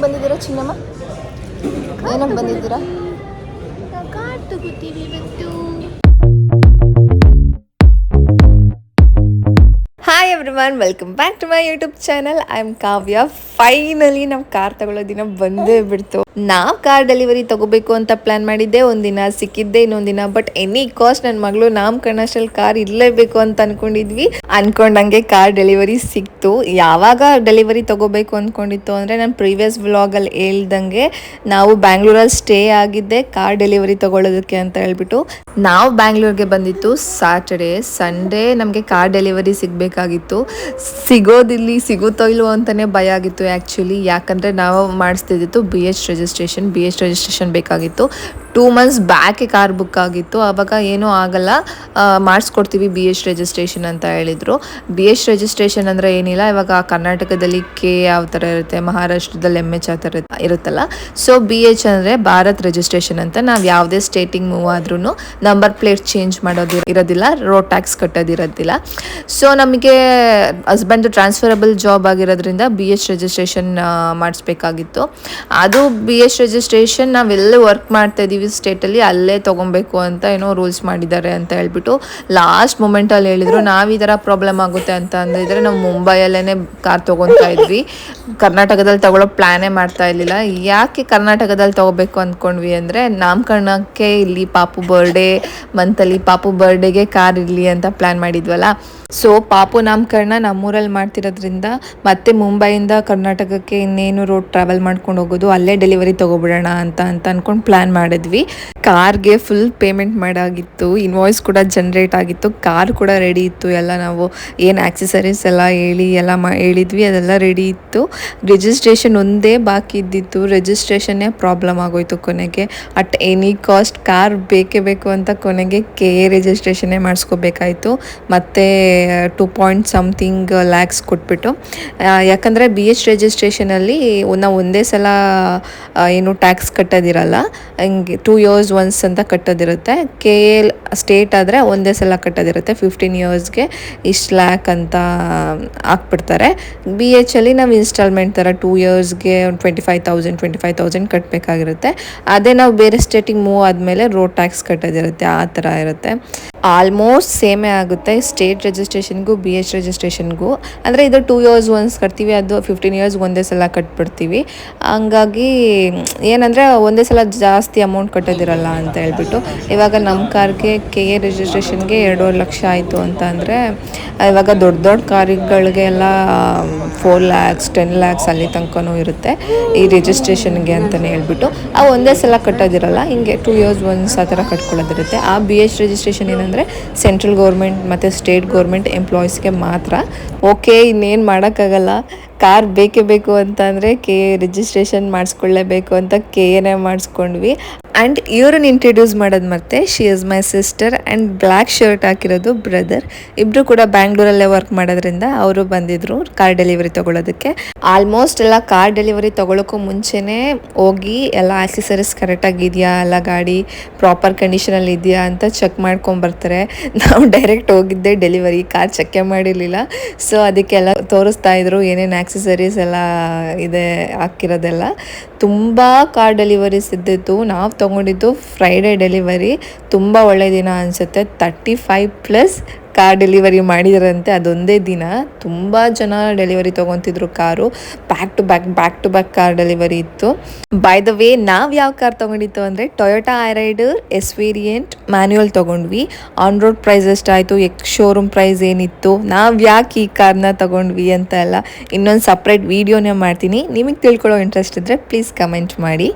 ಬಂದಿದ್ದೀರಾ ಚಿನ್ನಮ್ಮ? ಏನಕ್ಕೆ ಬಂದಿದ್ದೀರಾ? ಕಾರ್ ತಗೋತೀವಿ ಇವತ್ತು. Hi everyone, welcome back to my YouTube channel. I am Kavya. Finally ನಾವು ಕಾರ್ ತಗೊಳ್ಳೋ ದಿನ ಬಂದೇ ಬಿಡ್ತು. ನಾವು ಕಾರ್ ಡೆಲಿವರಿ ತಗೋಬೇಕು ಅಂತ ಪ್ಲಾನ್ ಮಾಡಿದ್ದೆ ಒಂದಿನ, ಸಿಕ್ಕಿದ್ದೆ ಇನ್ನೊಂದಿನ. ಬಟ್ ಎನಿ ಕಾಸ್ಟ್ ನನ್ನ ಮಗಳು ನಾಮಕರಣದಲ್ಲಿ ಕಾರ್ ಇರಲೇಬೇಕು ಅಂತ ಅನ್ಕೊಂಡಿದ್ವಿ. ಅನ್ಕೊಂಡಂಗೆ ಕಾರ್ ಡೆಲಿವರಿ ಸಿಕ್ತು. ಯಾವಾಗ ಡೆಲಿವರಿ ತಗೋಬೇಕು ಅಂದ್ಕೊಂಡಿತ್ತು ಅಂದರೆ, ನಾನು ಪ್ರೀವಿಯಸ್ ವ್ಲಾಗಲ್ಲಿ ಹೇಳ್ದಂಗೆ ನಾವು ಬ್ಯಾಂಗ್ಳೂರಲ್ಲಿ ಸ್ಟೇ ಆಗಿದ್ದೆ ಕಾರ್ ಡೆಲಿವರಿ ತಗೊಳ್ಳೋದಕ್ಕೆ ಅಂತ ಹೇಳ್ಬಿಟ್ಟು. ನಾವು ಬ್ಯಾಂಗ್ಳೂರ್ಗೆ ಬಂದಿತ್ತು ಸ್ಯಾಟರ್ಡೇ. ಸಂಡೇ ನಮಗೆ ಕಾರ್ ಡೆಲಿವರಿ ಸಿಗಬೇಕಾಗಿತ್ತು. ಸಿಗುತ್ತೋ ಇಲ್ವೋ ಅಂತಲೇ ಭಯ ಆಗಿತ್ತು ಆ್ಯಕ್ಚುಲಿ. ಯಾಕಂದರೆ ನಾವು ಮಾಡಿಸ್ತಿದ್ದಿತ್ತು ಬಿ ಎಚ್ ರಿಜಿಸ್ಟ್ರೇಷನ್ ಬೇಕಾಗಿತ್ತು. 2 months ಬ್ಯಾಕೆ ಕಾರ್ ಬುಕ್ ಆಗಿತ್ತು. ಆವಾಗ ಏನೂ ಆಗಲ್ಲ, ಮಾಡಿಸ್ಕೊಡ್ತೀವಿ ಬಿ ಎಚ್ ರಿಜಿಸ್ಟ್ರೇಷನ್ ಅಂತ ಹೇಳಿದರು. ಬಿ ಎಚ್ ರಿಜಿಸ್ಟ್ರೇಷನ್ ಅಂದರೆ ಏನಿಲ್ಲ, ಇವಾಗ ಕರ್ನಾಟಕದಲ್ಲಿ ಕೆ ಯಾವ ಥರ ಇರುತ್ತೆ, ಮಹಾರಾಷ್ಟ್ರದಲ್ಲಿ MH ಆ ಥರ ಇರುತ್ತಲ್ಲ. ಸೊ ಬಿ ಎಚ್ ಅಂದರೆ ಭಾರತ್ ರಿಜಿಸ್ಟ್ರೇಷನ್ ಅಂತ. ನಾವು ಯಾವುದೇ ಸ್ಟೇಟಿಗೆ ಮೂವ್ ಆದ್ರೂ ನಂಬರ್ ಪ್ಲೇಟ್ ಚೇಂಜ್ ಮಾಡೋದು ಇರೋದಿಲ್ಲ, ರೋಡ್ ಟ್ಯಾಕ್ಸ್ ಕಟ್ಟೋದಿರೋದಿಲ್ಲ. ಸೊ ನಮಗೆ ಹಸ್ಬೆಂಡು ಟ್ರಾನ್ಸ್ಫರಬಲ್ ಜಾಬ್ ಆಗಿರೋದ್ರಿಂದ ಬಿ ಎಚ್ ರಿಜಿಸ್ಟ್ರೇಷನ್ ಮಾಡಿಸ್ಬೇಕಾಗಿತ್ತು. ಅದು ಬಿ ಎಚ್ ರಿಜಿಸ್ಟ್ರೇಷನ್ ನಾವೆಲ್ಲೇ ವರ್ಕ್ ಮಾಡ್ತಾ ಇದ್ದೀವಿ ಸ್ಟೇಟಲ್ಲಿ ಅಲ್ಲೇ ತೊಗೊಬೇಕು ಅಂತ ಏನೋ ರೂಲ್ಸ್ ಮಾಡಿದ್ದಾರೆ ಅಂತ ಹೇಳ್ಬಿಟ್ಟು ಲಾಸ್ಟ್ ಮೂಮೆಂಟಲ್ಲಿ ಹೇಳಿದರು. ನಾವು ಈ ಥರ ಪ್ರಾಬ್ಲಮ್ ಆಗುತ್ತೆ ಅಂತ ಅಂದಿದ್ರೆ ನಾವು ಮುಂಬೈಯಲ್ಲೇ ಕಾರ್ ತೊಗೊತಾ ಇದ್ವಿ. ಕರ್ನಾಟಕದಲ್ಲಿ ತೊಗೊಳ್ಳೋ ಪ್ಲ್ಯಾನೇ ಮಾಡ್ತಾ ಇರಲಿಲ್ಲ. ಯಾಕೆ ಕರ್ನಾಟಕದಲ್ಲಿ ತೊಗೋಬೇಕು ಅಂದ್ಕೊಂಡ್ವಿ ಅಂದರೆ, ನಾಮಕರಣಕ್ಕೆ ಇಲ್ಲಿ ಪಾಪು ಬರ್ಡೇ ಮಂತಲ್ಲಿ ಪಾಪು ಬರ್ಡೇಗೆ ಕಾರ್ ಇರಲಿ ಅಂತ ಪ್ಲ್ಯಾನ್ ಮಾಡಿದ್ವಲ್ಲ. ಸೊ ಪಾಪು ನಾಮಕರಣ ನಮ್ಮೂರಲ್ಲಿ ಮಾಡ್ತಿರೋದ್ರಿಂದ ಮತ್ತೆ ಮುಂಬೈಯಿಂದ ಕರ್ನಾಟಕಕ್ಕೆ ಇನ್ನೇನು ರೋಡ್ ಟ್ರಾವೆಲ್ ಮಾಡ್ಕೊಂಡು ಹೋಗೋದು, ಅಲ್ಲೇ ಡೆಲಿವರಿ ತೊಗೊಬಿಡೋಣ ಅಂತ ಅಂದ್ಕೊಂಡು ಪ್ಲ್ಯಾನ್ ಮಾಡಿದ್ವಿ. ಕಾರ್ಗೆ ಫುಲ್ ಪೇಮೆಂಟ್ ಮಾಡಾಗಿತ್ತು, ಇನ್ವಾಯ್ಸ್ ಕೂಡ ಜನ್ರೇಟ್ ಆಗಿತ್ತು, ಕಾರ್ ಕೂಡ ರೆಡಿ ಇತ್ತು. ಎಲ್ಲ ನಾವು ಏನು ಆಕ್ಸೆಸರೀಸ್ ಎಲ್ಲ ಹೇಳಿದ್ವಿ ಅದೆಲ್ಲ ರೆಡಿ ಇತ್ತು. ರಿಜಿಸ್ಟ್ರೇಷನ್ ಒಂದೇ ಬಾಕಿ ಇದ್ದಿತ್ತು. ರಿಜಿಸ್ಟ್ರೇಷನ್ನೇ ಪ್ರಾಬ್ಲಮ್ ಆಗೋಯ್ತು ಕೊನೆಗೆ. ಅಟ್ ಎನಿ ಕಾಸ್ಟ್ ಕಾರ್ ಬೇಕೇ ಬೇಕು ಅಂತ ಕೊನೆಗೆ KA ರಿಜಿಸ್ಟ್ರೇಷನ್ನೇ ಮಾಡಿಸ್ಕೋಬೇಕಾಯ್ತು. ಮತ್ತು 2.something lakhs ಕೊಟ್ಬಿಟ್ಟು. ಯಾಕಂದರೆ ಬಿ ಎಚ್ ರಿಜಿಸ್ಟ್ರೇಷನಲ್ಲಿ ನಾವು ಒಂದೇ ಸಲ ಏನು ಟ್ಯಾಕ್ಸ್ ಕಟ್ಟೋದಿರಲ್ಲ, ಹಿಂಗೆ 2 years once ಅಂತ ಕಟ್ಟೋದಿರುತ್ತೆ. KA ಸ್ಟೇಟ್ ಆದರೆ ಒಂದೇ ಸಲ ಕಟ್ಟೋದಿರುತ್ತೆ. 15 yearsಗೆ ಇಷ್ಟು ಲ್ಯಾಕ್ ಅಂತ ಹಾಕ್ಬಿಡ್ತಾರೆ. ಬಿ ಎಚಲ್ಲಿ ನಾವು ಇನ್ಸ್ಟಾಲ್ಮೆಂಟ್ ಥರ 2 yearsಗೆ 25,000 ಕಟ್ಟಬೇಕಾಗಿರುತ್ತೆ. ಅದೇ ನಾವು ಬೇರೆ ಸ್ಟೇಟಿಗೆ ಮೂವ್ ಆದಮೇಲೆ ರೋಡ್ ಟ್ಯಾಕ್ಸ್ ಕಟ್ಟೋದಿರುತ್ತೆ, ಆ ಥರ ಇರುತ್ತೆ. ಆಲ್ಮೋಸ್ಟ್ ಸೇಮೇ ಆಗುತ್ತೆ ಸ್ಟೇಟ್ ರಿಜಿಸ್ಟ್ರೇಷನ್ಗೂ ಬಿ ಎಚ್ ರಿಜಿಸ್ಟ್ರೇಷನ್ಗೂ. ಅಂದರೆ ಇದು 2 years once ಕಟ್ತೀವಿ, ಅದು 15 years ಒಂದೇ ಸಲ ಕಟ್ಬಿಡ್ತೀವಿ. ಹಂಗಾಗಿ ಏನಂದರೆ ಒಂದೇ ಸಲ ಜಾಸ್ತಿ ಅಮೌಂಟ್ ಕಟ್ಟೋದಿರಲ್ಲ ಅಂತ ಹೇಳ್ಬಿಟ್ಟು. ಇವಾಗ ನಮ್ಮ ಕಾರ್ಗೆ KA ರಿಜಿಸ್ಟ್ರೇಷನ್ಗೆ 2.5 ಲಕ್ಷ ಆಯಿತು ಅಂತ ಅಂದರೆ, ಇವಾಗ ದೊಡ್ಡ ಕಾರುಗಳಿಗೆಲ್ಲ 4 lakhs 10 lakhs ಅಲ್ಲಿ ತನಕನೂ ಇರುತ್ತೆ ಈ ರಿಜಿಸ್ಟ್ರೇಷನ್ಗೆ ಅಂತಲೇ ಹೇಳ್ಬಿಟ್ಟು. ಆ ಒಂದೇ ಸಲ ಕಟ್ಟೋದಿರಲ್ಲ, ಹಿಂಗೆ 2 years once ಆ ಥರ ಕಟ್ಕೊಳ್ಳೋದಿರುತ್ತೆ. ಆ ಬಿ ಎಚ್ ರಿಜಿಸ್ಟ್ರೇಷನ್ ಏನಂದರೆ ಸೆಂಟ್ರಲ್ ಗೌರ್ಮೆಂಟ್ ಮತ್ತು ಸ್ಟೇಟ್ ಗೌರ್ಮೆಂಟ್ ಎಂಪ್ಲಾಯೀಸ್ಗೆ ಮಾತ್ರ. ಓಕೆ, ಇನ್ನೇನು ಮಾಡೋಕ್ಕಾಗಲ್ಲ. ಕಾರ್ ಬೇಕೇ ಬೇಕು ಅಂತ ಅಂದರೆ KA ರಿಜಿಸ್ಟ್ರೇಷನ್ ಮಾಡಿಸ್ಕೊಳ್ಳೇಬೇಕು ಅಂತ KAನೇ ಮಾಡಿಸ್ಕೊಂಡ್ವಿ. ಆ್ಯಂಡ್ ಇವ್ರನ್ನ ಇಂಟ್ರಡ್ಯೂಸ್ ಮಾಡೋದು ಮತ್ತೆ, she is my sister and black shirt ಹಾಕಿರೋದು ಬ್ರದರ್. ಇಬ್ಬರು ಕೂಡ ಬ್ಯಾಂಗ್ಳೂರಲ್ಲೇ ವರ್ಕ್ ಮಾಡೋದ್ರಿಂದ ಅವರು ಬಂದಿದ್ರು ಕಾರ್ ಡೆಲಿವರಿ ತೊಗೊಳೋದಕ್ಕೆ. ಆಲ್ಮೋಸ್ಟ್ ಎಲ್ಲ ಕಾರ್ ಡೆಲಿವರಿ ತೊಗೊಳೋಕ್ಕೂ ಮುಂಚೆನೇ ಹೋಗಿ ಎಲ್ಲ ಆಕ್ಸೆಸರೀಸ್ ಕರೆಕ್ಟಾಗಿದೆಯಾ, ಎಲ್ಲ ಗಾಡಿ ಪ್ರಾಪರ್ ಕಂಡೀಷನಲ್ಲಿ ಇದೆಯಾ ಅಂತ ಚೆಕ್ ಮಾಡ್ಕೊಂಬರ್ತಾರೆ. ನಾವು ಡೈರೆಕ್ಟ್ ಹೋಗಿದ್ದೆ ಡೆಲಿವರಿ, ಕಾರ್ ಚೆಕ್ಕೇ ಮಾಡಿರಲಿಲ್ಲ. ಸೊ ಅದಕ್ಕೆಲ್ಲ ತೋರಿಸ್ತಾ ಇದ್ರು ಏನೇನು ಆಕ್ಸೆಸರೀಸ್ ಎಲ್ಲ ಇದೆ ಹಾಕಿರೋದೆಲ್ಲ. ತುಂಬ ಕಾರ್ ಡೆಲಿವರೀಸ್ ಇದ್ದಿತ್ತು. ನಾವು ತೊಗೊಂಡಿದ್ದು ಫ್ರೈಡೇ ಡೆಲಿವರಿ. ತುಂಬ ಒಳ್ಳೆಯ ದಿನ ಅನಿಸುತ್ತೆ. 35+ ಕಾರ್ ಡೆಲಿವರಿ ಮಾಡಿದರಂತೆ ಅದೊಂದೇ ದಿನ. ತುಂಬ ಜನ ಡೆಲಿವರಿ ತೊಗೊತಿದ್ರು car. Back to back car delivery ಇತ್ತು. ಬೈ ದ ವೇ, ನಾವು ಯಾವ ಕಾರ್ ತೊಗೊಂಡಿತ್ತು ಅಂದರೆ Toyota Hyryder S variant manual ತೊಗೊಂಡ್ವಿ. ಆನ್ ರೋಡ್ ಪ್ರೈಸ್ ಎಷ್ಟಾಯಿತು, ಶೋರೂಮ್ ಪ್ರೈಸ್ ಏನಿತ್ತು, ನಾವು ಯಾಕೆ ಈ ಕಾರ್ನ ತೊಗೊಂಡ್ವಿ ಅಂತ ಎಲ್ಲ ಇನ್ನೊಂದು ಸಪ್ರೇಟ್ ವೀಡಿಯೋನೇ ಮಾಡ್ತೀನಿ. ನಿಮಗೆ ತಿಳ್ಕೊಳ್ಳೋ ಇಂಟ್ರೆಸ್ಟ್ ಇದ್ದರೆ ಪ್ಲೀಸ್ ಕಮೆಂಟ್ ಮಾಡಿ.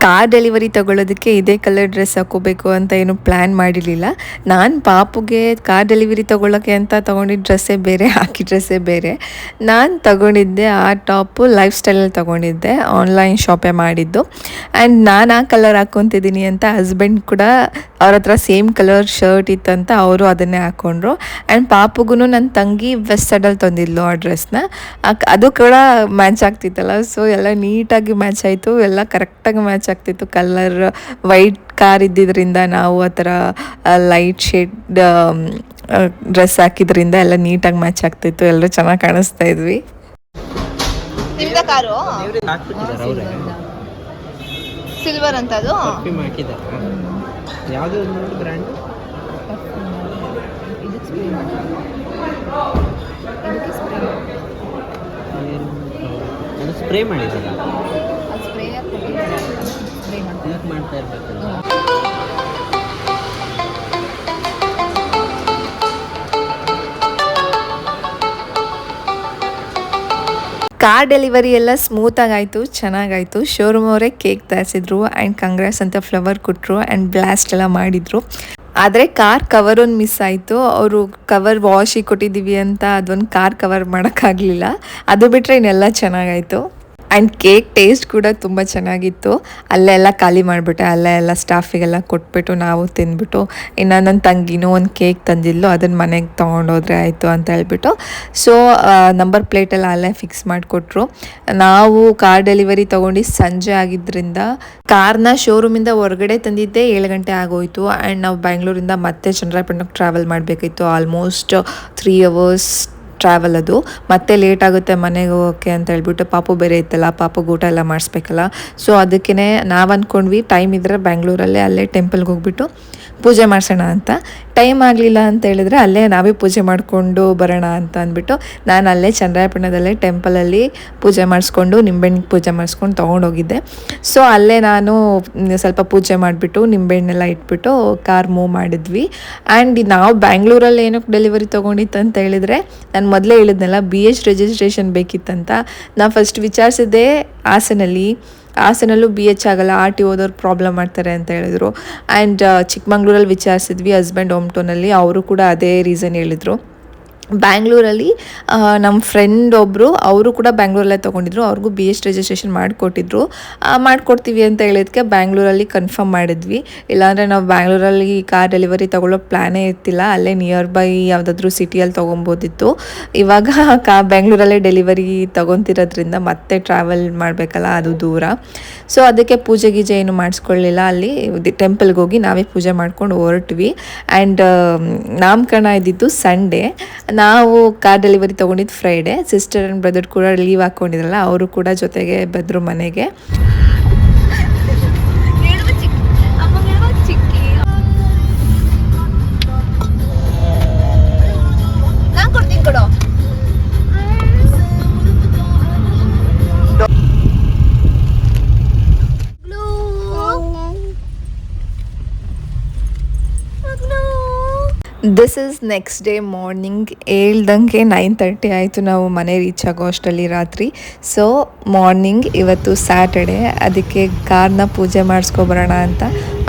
ಕಾರ್ ಡೆಲಿವರಿ ತೊಗೊಳೋದಕ್ಕೆ ಇದೇ ಕಲರ್ ಡ್ರೆಸ್ ಹಾಕೋಬೇಕು ಅಂತ ಏನು ಪ್ಲ್ಯಾನ್ ಮಾಡಿರಲಿಲ್ಲ. ನಾನು ಪಾಪುಗೆ ಕಾರ್ ಡೆಲಿವರಿ ತೊಗೊಳಕ್ಕೆ ಅಂತ ತೊಗೊಂಡಿದ್ದ ಡ್ರೆಸ್ಸೇ ಬೇರೆ, ಹಾಕಿ ಡ್ರೆಸ್ಸೇ ಬೇರೆ. ನಾನು ತೊಗೊಂಡಿದ್ದೆ ಆ ಟಾಪು ಲೈಫ್ ಸ್ಟೈಲಲ್ಲಿ ತೊಗೊಂಡಿದ್ದೆ, ಆನ್ಲೈನ್ ಶಾಪೇ ಮಾಡಿದ್ದು. ಆ್ಯಂಡ್ ನಾನು ಆ ಕಲರ್ ಹಾಕ್ಕೊತಿದ್ದೀನಿ ಅಂತ ಹಸ್ಬೆಂಡ್ ಕೂಡ ಅವ್ರ ಹತ್ರ ಸೇಮ್ ಕಲರ್ ಶರ್ಟ್ ಇತ್ತಂತ ಅವರು ಅದನ್ನೇ ಹಾಕ್ಕೊಂಡ್ರು. ಆ್ಯಂಡ್ ಪಾಪುಗೂ ನನ್ನ ತಂಗಿ ವೆಸ್ಟ್ ಸೈಡಲ್ಲಿ ತಂದಿದ್ಲು ಆ ಡ್ರೆಸ್ನ, ಅದು ಕೂಡ ಮ್ಯಾಚ್ ಆಗ್ತಿತ್ತಲ್ಲ. ಸೊ ಎಲ್ಲ ನೀಟಾಗಿ ಮ್ಯಾಚ್ ಆಯಿತು, ಎಲ್ಲ ಕರೆಕ್ಟಾಗಿ ಮ್ಯಾಚ್ ಆಗ್ತಿತ್ತು. ಕಲರ್ ವೈಟ್ ಕಾರ್ ಇದ್ದಿದ್ದರಿಂದ ನಾವು ಆ ಥರ ಲೈಟ್ ಶೇಡ್ ಡ್ರೆಸ್ ಹಾಕಿದ್ರಿಂದ ಎಲ್ಲ ನೀಟಾಗಿ ಮ್ಯಾಚ್ ಆಗ್ತಿತ್ತು, ಎಲ್ಲರೂ ಚೆನ್ನಾಗಿ ಕಾಣಿಸ್ತಾ ಇದ್ವಿ. ನಿಮ್ದ ಕಾರು ಸಿಲ್ವರ್ ಅಂತ ಅದು ಯಾವುದು ಬ್ರ್ಯಾಂಡ್ ಅದು ಸ್ಪ್ರೇ ಮಾಡಿದಲ್ಲ, ಮಾಡ್ತಾ ಇರ್ಬೇಕಲ್ಲ. ಕಾರ್ ಡೆಲಿವರಿ ಎಲ್ಲ ಸ್ಮೂತಾಗಿ ಆಯಿತು, ಚೆನ್ನಾಗಾಯಿತು. ಶೋರೂಮ್ ಅವರೇ ಕೇಕ್ ತರಿಸಿದ್ರು ಆ್ಯಂಡ್ ಕಂಗ್ರಾಸ್ ಅಂತ ಫ್ಲವರ್ ಕೊಟ್ಟರು ಆ್ಯಂಡ್ ಬ್ಲಾಸ್ಟ್ ಎಲ್ಲ ಮಾಡಿದರು. ಆದರೆ ಕಾರ್ ಕವರ್ ಒಂದು ಮಿಸ್ ಆಯಿತು. ಅವರು ಕವರ್ ವಾಶಿಗೆ ಕೊಟ್ಟಿದ್ದೀವಿ ಅಂತ ಅದೊಂದು ಕಾರ್ ಕವರ್ ಮಾಡೋಕ್ಕಾಗಲಿಲ್ಲ. ಅದು ಬಿಟ್ಟರೆ ಇನ್ನೆಲ್ಲ ಚೆನ್ನಾಗಾಯಿತು. ಆ್ಯಂಡ್ ಕೇಕ್ ಟೇಸ್ಟ್ ಕೂಡ ತುಂಬ ಚೆನ್ನಾಗಿತ್ತು. ಅಲ್ಲೆಲ್ಲ ಖಾಲಿ ಮಾಡಿಬಿಟ್ಟೆ, ಅಲ್ಲೇ ಎಲ್ಲ ಸ್ಟಾಫಿಗೆಲ್ಲ ಕೊಟ್ಬಿಟ್ಟು ನಾವು ತಿಂದ್ಬಿಟ್ಟು, ಇನ್ನು ನನ್ನ ತಂಗಿನೂ ಒಂದು ಕೇಕ್ ತಂದಿದ್ಲು, ಅದನ್ನು ಮನೆಗೆ ತೊಗೊಂಡೋದ್ರೆ ಆಯಿತು ಅಂತ ಹೇಳ್ಬಿಟ್ಟು. ಸೊ ನಂಬರ್ ಪ್ಲೇಟೆಲ್ಲ ಅಲ್ಲೇ ಫಿಕ್ಸ್ ಮಾಡಿಕೊಟ್ರು. ನಾವು ಕಾರ್ ಡೆಲಿವರಿ ತೊಗೊಂಡು ಸಂಜೆ ಆಗಿದ್ದರಿಂದ ಕಾರ್ನ ಶೋರೂಮಿಂದ ಹೊರಗಡೆ ತಂದಿದ್ದೆ 7 ಗಂಟೆ ಆಗೋಯಿತು. ಆ್ಯಂಡ್ ನಾವು ಬ್ಯಾಂಗ್ಳೂರಿಂದ ಮತ್ತೆ ಚನ್ನರಾಯಪಟ್ಟಣಕ್ಕೆ ಟ್ರಾವೆಲ್ ಮಾಡಬೇಕಿತ್ತು. Almost 3 hours travel. ಅದು ಮತ್ತೆ ಲೇಟ್ ಆಗುತ್ತೆ ಮನೆಗೆ ಹೋಗೋಕ್ಕೆ ಅಂತ ಹೇಳ್ಬಿಟ್ಟು, ಪಾಪು ಬೇರೆ ಇತ್ತಲ್ಲ, ಪಾಪುಗೆ ಊಟ ಎಲ್ಲ ಮಾಡಿಸ್ಬೇಕಲ್ಲ. ಸೊ ಅದಕ್ಕೇ ನಾವು ಅಂದ್ಕೊಂಡ್ವಿ ಟೈಮ್ ಇದ್ದರೆ ಬ್ಯಾಂಗ್ಳೂರಲ್ಲೇ ಅಲ್ಲೇ ಟೆಂಪಲ್ಗೆ ಹೋಗ್ಬಿಟ್ಟು ಪೂಜೆ ಮಾಡಿಸೋಣ ಅಂತ. ಟೈಮ್ ಆಗಲಿಲ್ಲ ಅಂತ ಹೇಳಿದ್ರೆ ಅಲ್ಲೇ ನಾವೇ ಪೂಜೆ ಮಾಡಿಕೊಂಡು ಬರೋಣ ಅಂತ ಅಂದ್ಬಿಟ್ಟು ನಾನು ಅಲ್ಲೇ ಚನ್ನರಾಯಪಟ್ಟಣದಲ್ಲೇ ಟೆಂಪಲಲ್ಲಿ ಪೂಜೆ ಮಾಡಿಸ್ಕೊಂಡು ನಿಂಬೆಹಣ್ಣಿಗೆ ಪೂಜೆ ಮಾಡಿಸ್ಕೊಂಡು ತೊಗೊಂಡೋಗಿದ್ದೆ. ಸೊ ಅಲ್ಲೇ ನಾನು ಸ್ವಲ್ಪ ಪೂಜೆ ಮಾಡಿಬಿಟ್ಟು ನಿಂಬೆಹಣ್ಣೆಲ್ಲ ಇಟ್ಬಿಟ್ಟು ಕಾರ್ ಮೂವ್ ಮಾಡಿದ್ವಿ. ಆ್ಯಂಡ್ ನಾವು ಬ್ಯಾಂಗ್ಳೂರಲ್ಲಿ ಏನಕ್ಕೆ ಡೆಲಿವರಿ ತೊಗೊಂಡಿತ್ತು ಅಂತ ಹೇಳಿದರೆ, ನಾನು ಮೊದಲೇ ಹೇಳಿದ್ನಲ್ಲ BH ರಿಜಿಸ್ಟ್ರೇಷನ್ ಬೇಕಿತ್ತಂತ. ನಾನು ಫಸ್ಟ್ ವಿಚಾರಿಸಿದ್ದೆ ಹಾಸನಲ್ಲೂ BH ಆಗಲ್ಲ, RTO ಹೋದವ್ರು ಪ್ರಾಬ್ಲಮ್ ಮಾಡ್ತಾರೆ ಅಂತ ಹೇಳಿದ್ರು. ಆ್ಯಂಡ್ ಚಿಕ್ಕಮಂಗ್ಳೂರಲ್ಲಿ ವಿಚಾರಿಸಿದ್ವಿ ಹಸ್ಬೆಂಡ್ ಹೋಮ್ ಟೌನಲ್ಲಿ, ಅವರು ಕೂಡ ಅದೇ ರೀಸನ್ ಹೇಳಿದರು. ಬ್ಯಾಂಗ್ಳೂರಲ್ಲಿ ನಮ್ಮ ಫ್ರೆಂಡ್ ಒಬ್ಬರು, ಅವರು ಕೂಡ ಬ್ಯಾಂಗ್ಳೂರಲ್ಲೇ ತೊಗೊಂಡಿದ್ರು, ಅವ್ರಿಗೂ BH ರಿಜಿಸ್ಟ್ರೇಷನ್ ಮಾಡಿಕೊಟ್ಟಿದ್ರು. ಮಾಡಿಕೊಡ್ತೀವಿ ಅಂತ ಹೇಳಿದ್ಕೆ ಬ್ಯಾಂಗ್ಳೂರಲ್ಲಿ ಕನ್ಫರ್ಮ್ ಮಾಡಿದ್ವಿ. ಇಲ್ಲಾಂದರೆ ನಾವು ಬ್ಯಾಂಗ್ಳೂರಲ್ಲಿ ಕಾರ್ ಡೆಲಿವರಿ ತೊಗೊಳ್ಳೋ ಪ್ಲ್ಯಾನೇ ಇರ್ತಿಲ್ಲ, ಅಲ್ಲೇ ನಿಯರ್ ಬೈ ಯಾವುದಾದ್ರೂ ಸಿಟಿಯಲ್ಲಿ ತೊಗೊಬೋದಿತ್ತು. ಇವಾಗ ಬ್ಯಾಂಗ್ಳೂರಲ್ಲೇ ಡೆಲಿವರಿ ತೊಗೊತಿರೋದ್ರಿಂದ ಮತ್ತೆ ಟ್ರಾವೆಲ್ ಮಾಡಬೇಕಲ್ಲ, ಅದು ದೂರ. ಸೊ ಅದಕ್ಕೆ ಪೂಜೆ ಗೀಜೆ ಏನು ಮಾಡಿಸ್ಕೊಳ್ಳಿಲ್ಲ, ಅಲ್ಲಿ ಟೆಂಪಲ್ಗೆ ಹೋಗಿ ನಾವೇ ಪೂಜೆ ಮಾಡ್ಕೊಂಡು ಹೊರಟ್ವಿ. ಆ್ಯಂಡ್ ನಾಮಕರಣ ಇದ್ದಿದ್ದು ಸಂಡೇ, ನಾವು ಕಾರ್ ಡೆಲಿವರಿ ತೊಗೊಂಡಿದ್ದು ಫ್ರೈಡೇ. ಸಿಸ್ಟರ್ ಆ್ಯಂಡ್ ಬ್ರದರ್ ಕೂಡ ಲೀವ್ ಹಾಕ್ಕೊಂಡಿದ್ರಲ್ಲ, ಅವರು ಕೂಡ ಜೊತೆಗೆ ಬಂದರು ಮನೆಗೆ. This is next day morning. ಹೇಳ್ದಂಗೆ 9:30 ಆಯಿತು ನಾವು ಮನೆ ರೀಚ್ ಆಗೋ ಅಷ್ಟರಲ್ಲಿ ರಾತ್ರಿ. ಸೊ ಮಾರ್ನಿಂಗ್ ಇವತ್ತು ಸ್ಯಾಟರ್ಡೆ, ಅದಕ್ಕೆ ಕಾರ್ನ ಪೂಜೆ ಮಾಡಿಸ್ಕೊಬರೋಣ ಅಂತ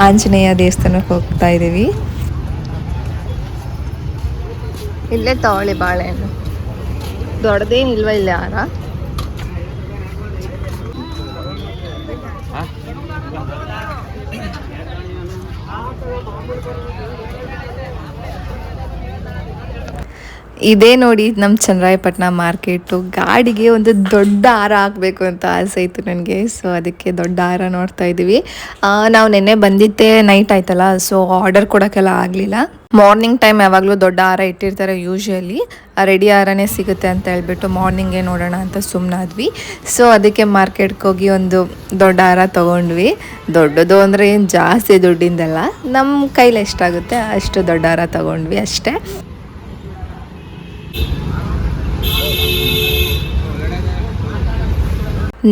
ಆಂಜನೇಯ ದೇವಸ್ಥಾನಕ್ಕೆ ಹೋಗ್ತಾ ಇದ್ದೀವಿ. ಇಲ್ಲೇ ತಗೊಳ್ಳಿ ಬಾಳೆಹಣ್ಣು, ದೊಡ್ಡದೇನಿಲ್ವ ಇಲ್ಲ ಯಾರ. ಇದೇ ನೋಡಿ ನಮ್ಮ ಚನ್ನರಾಯಪಟ್ಟಣ ಮಾರ್ಕೆಟು. ಗಾಡಿಗೆ ಒಂದು ದೊಡ್ಡ ಹಾರ ಹಾಕಬೇಕು ಅಂತ ಆಸೆ ಇತ್ತು ನನಗೆ. ಸೊ ಅದಕ್ಕೆ ದೊಡ್ಡ ಹಾರ ನೋಡ್ತಾ ಇದ್ದೀವಿ. ನಾವು ನೆನ್ನೆ ಬಂದಿದ್ದೆ ನೈಟ್ ಆಯ್ತಲ್ಲ, ಸೊ ಆರ್ಡರ್ ಕೊಡೋಕ್ಕೆಲ್ಲ ಆಗಲಿಲ್ಲ. ಮಾರ್ನಿಂಗ್ ಟೈಮ್ ಯಾವಾಗಲೂ ದೊಡ್ಡ ಹಾರ ಇಟ್ಟಿರ್ತಾರೆ ಯೂಶ್ವಲಿ, ರೆಡಿ ಹಾರನೇ ಸಿಗುತ್ತೆ ಅಂತ ಹೇಳ್ಬಿಟ್ಟು ಮಾರ್ನಿಂಗೇ ನೋಡೋಣ ಅಂತ ಸುಮ್ಮನಾದ್ವಿ. ಸೊ ಅದಕ್ಕೆ ಮಾರ್ಕೆಟ್ಗೆ ಹೋಗಿ ಒಂದು ದೊಡ್ಡ ಹಾರ ತೊಗೊಂಡ್ವಿ. ದೊಡ್ಡದು ಅಂದರೆ ಏನು ಜಾಸ್ತಿ ದುಡ್ಡಿಂದಲ್ಲ, ನಮ್ಮ ಕೈಲಿ ಎಷ್ಟಾಗುತ್ತೆ ಅಷ್ಟು ದೊಡ್ಡ ಹಾರ ತೊಗೊಂಡ್ವಿ ಅಷ್ಟೇ.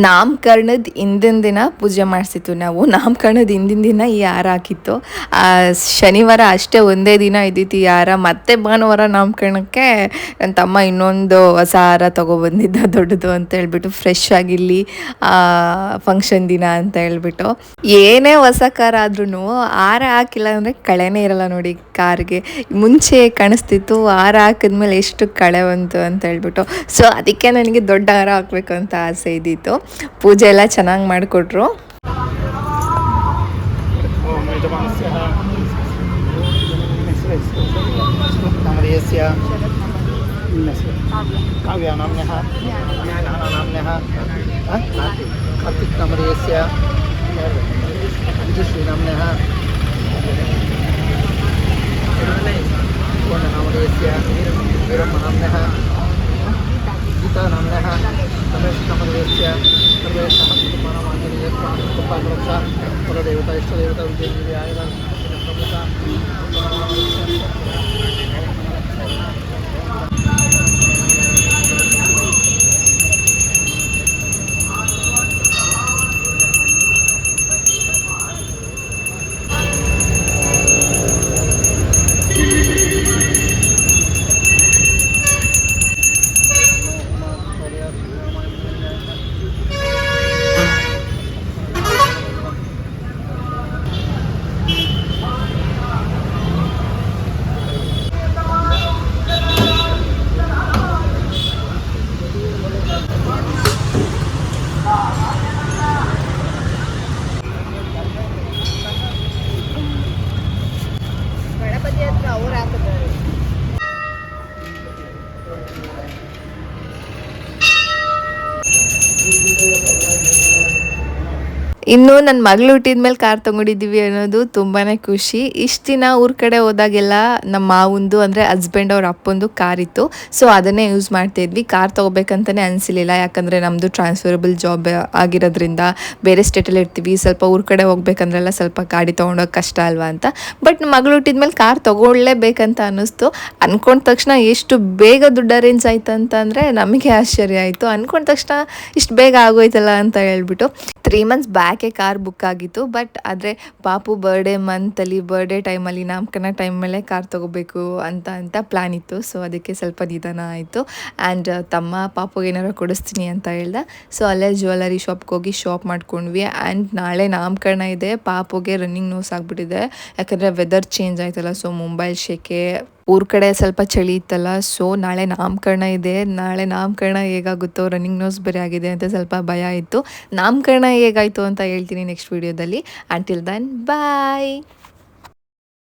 ನಾಮಕರಣದ ಹಿಂದಿನ ದಿನ ಪೂಜೆ ಮಾಡಿಸಿತ್ತು ನಾವು. ನಾಮಕರಣದ ಹಿಂದಿನ ದಿನ ಈ ಹಾರ ಹಾಕಿತ್ತು. ಶನಿವಾರ ಅಷ್ಟೇ ಒಂದೇ ದಿನ ಇದ್ದಿತ್ತು ಈ ಹಾರ. ಮತ್ತೆ ಭಾನುವಾರ ನಾಮಕರಣಕ್ಕೆ ನನ್ನ ತಮ್ಮ ಇನ್ನೊಂದು ಹೊಸ ಹಾರ ತೊಗೊಬಂದಿದ್ದ ದೊಡ್ಡದು ಅಂತ ಹೇಳ್ಬಿಟ್ಟು, ಫ್ರೆಶ್ ಆಗಿರಲಿ ಫಂಕ್ಷನ್ ದಿನ ಅಂತ ಹೇಳ್ಬಿಟ್ಟು. ಏನೇ ಹೊಸ ಕಾರ್ ಆದ್ರೂ ಹಾರ ಹಾಕಿಲ್ಲ ಅಂದರೆ ಕಳೆನೇ ಇರಲ್ಲ ನೋಡಿ ಕಾರ್ಗೆ. ಮುಂಚೆ ಕಾಣಿಸ್ತಿತ್ತು, ಹಾರ ಹಾಕಿದ್ಮೇಲೆ ಎಷ್ಟು ಕಳೆ ಬಂತು ಅಂತ ಹೇಳ್ಬಿಟ್ಟು. ಸೊ ಅದಕ್ಕೆ ನನಗೆ ದೊಡ್ಡ ಹಾರ ಹಾಕಬೇಕು ಅಂತ ಆಸೆ ಇದ್ದಿತ್ತು. ಪೂಜೆ ಎಲ್ಲ ಚೆನ್ನಾಗಿ ಮಾಡಿಕೊಟ್ರು. गीता नाम्नः रमेश कमलस्य सर्वेषां कुमारमाञ्जनेयस्वामिकृपाकरक्षा कुलदेवता इष्टदेवता विजयदेवी आयुधा प्रमुखा ಗಣಪತಿ ಹತ್ರ ಅವ್ರು ಹಾಕಿದ್ದಾರೆ. ಇನ್ನು ನನ್ನ ಮಗಳು ಹುಟ್ಟಿದ್ಮೇಲೆ ಕಾರ್ ತೊಗೊಂಡಿದ್ದೀವಿ ಅನ್ನೋದು ತುಂಬಾ ಖುಷಿ. ಇಷ್ಟು ದಿನ ಊರ ಕಡೆ ಹೋದಾಗೆಲ್ಲ ನಮ್ಮ ಮಾವಂದು ಅಂದರೆ ಹಸ್ಬೆಂಡ್ ಅವ್ರ ಅಪ್ಪಂದು ಕಾರ್ ಇತ್ತು. ಸೊ ಅದನ್ನೇ ಯೂಸ್ ಮಾಡ್ತಾಯಿದ್ವಿ. ಕಾರ್ ತೊಗೋಬೇಕಂತಲೇ ಅನಿಸಲಿಲ್ಲ, ಯಾಕಂದರೆ ನಮ್ಮದು ಟ್ರಾನ್ಸ್ಫರಬಲ್ ಜಾಬ್ ಆಗಿರೋದ್ರಿಂದ ಬೇರೆ ಸ್ಟೇಟಲ್ಲಿ ಇರ್ತೀವಿ. ಸ್ವಲ್ಪ ಊರ ಕಡೆ ಹೋಗ್ಬೇಕಂದ್ರೆಲ್ಲ ಸ್ವಲ್ಪ ಗಾಡಿ ತೊಗೊಂಡೋಗಿ ಕಷ್ಟ ಅಲ್ವಾ ಅಂತ. ಬಟ್ ನಮ್ಮ ಮಗಳು ಹುಟ್ಟಿದ್ಮೇಲೆ ಕಾರ್ ತೊಗೊಳ್ಳೇಬೇಕಂತ ಅನ್ನಿಸ್ತು. ಅಂದ್ಕೊಂಡ ತಕ್ಷಣ ಎಷ್ಟು ಬೇಗ ದುಡ್ಡು ಅರೇಂಜ್ ಆಯ್ತು ಅಂತಂದರೆ ನಮಗೆ ಆಶ್ಚರ್ಯ ಆಯಿತು. ಅಂದ್ಕೊಂಡ ತಕ್ಷಣ ಇಷ್ಟು ಬೇಗ ಆಗೋಯ್ತಲ್ಲ ಅಂತ ಹೇಳ್ಬಿಟ್ಟು 3 months ಬ್ಯಾಕೆ ಕಾರ್ ಬುಕ್ ಆಗಿತ್ತು. ಬಟ್ ಆದರೆ ಪಾಪು ಬರ್ಡೇ ಟೈಮಲ್ಲಿ ನಾಮಕರಣ ಟೈಮಲ್ಲೇ ಕಾರ್ ತೊಗೋಬೇಕು ಅಂತ ಪ್ಲ್ಯಾನ್ ಇತ್ತು. ಸೊ ಅದಕ್ಕೆ ಸ್ವಲ್ಪ ನಿಧಾನ ಆಯಿತು. ಆ್ಯಂಡ್ ತಮ್ಮ ಪಾಪುಗೆ ಏನಾರು ಕೊಡಿಸ್ತೀನಿ ಅಂತ ಹೇಳ್ದೆ. ಸೊ ಅಲ್ಲೇ ಜ್ಯುವೆಲರಿ ಶಾಪ್ಗೆ ಹೋಗಿ ಶಾಪ್ ಮಾಡ್ಕೊಂಡ್ವಿ. ಆ್ಯಂಡ್ ನಾಳೆ ನಾಮಕರಣ ಇದೆ. ಪಾಪುಗೆ ರನ್ನಿಂಗ್ ನೋಸ್ ಆಗಿಬಿಟ್ಟಿದೆ, ಯಾಕಂದರೆ ವೆದರ್ ಚೇಂಜ್ ಆಯ್ತಲ್ಲ. ಸೊ ಮುಂಬೈ ಶೆಕೆ, ಊರ ಕಡೆ ಸ್ವಲ್ಪ ಚಳಿ ಇತ್ತಲ್ಲ. ಸೊ ನಾಳೆ ನಾಮಕರಣ ಇದೆ. ನಾಳೆ ನಾಮಕರಣ ಹೇಗಾಗುತ್ತೋ, ರನ್ನಿಂಗ್ ನೋಸ್ ಬೇರೆ ಆಗಿದೆ ಅಂತ ಸ್ವಲ್ಪ ಭಯ ಇತ್ತು. ನಾಮಕರಣ ಹೇಗಾಯಿತು ಅಂತ ಹೇಳ್ತೀನಿ ನೆಕ್ಸ್ಟ್ ವೀಡಿಯೋದಲ್ಲಿ. ಅಂಟಿಲ್ ದೆನ್ ಬಾಯ್.